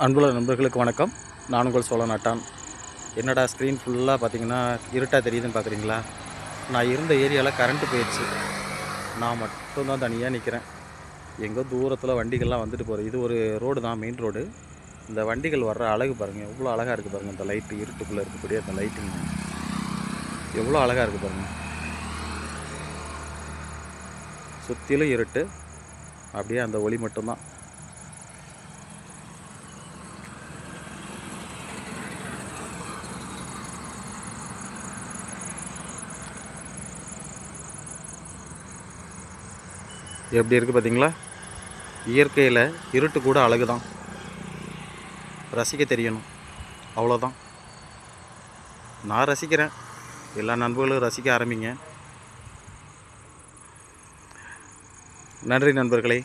அன்புள்ள நண்பர்களுக்கு வணக்கம். நான் உங்கள் சோழநாட்டான். என்னடா ஸ்க்ரீன் ஃபுல்லாக பார்த்தீங்கன்னா இருட்டாக தெரியுதுன்னு பார்க்குறீங்களா? நான் இருந்த ஏரியாவில் கரண்ட்டு போயிடுச்சு. நான் மட்டும்தான் தனியாக நிற்கிறேன். எங்கோ தூரத்தில் வண்டிகள்லாம் வந்துட்டு போகுது. இது ஒரு ரோடு தான், மெயின் ரோடு. இந்த வண்டிகள் வர்ற அழகு பாருங்கள், எவ்வளோ அழகாக இருக்குது பாருங்கள். இந்த லைட்டு, இருட்டுக்குள்ளே இருக்கக்கூடிய அந்த லைட்டுங்க எவ்வளோ அழகாக இருக்குது பாருங்கள். சுற்றிலும் இருட்டு, அப்படியே அந்த ஒளி மட்டும்தான். எப்படி இருக்குது பார்த்தீங்களா? இயற்கையில் இருட்டு கூட அழகு தான், ரசிக்க தெரியணும், அவ்வளோதான். நான் ரசிக்கிறேன், எல்லா நண்பர்களும் ரசிக்க ஆரம்பிங்க. நன்றி நண்பர்களே.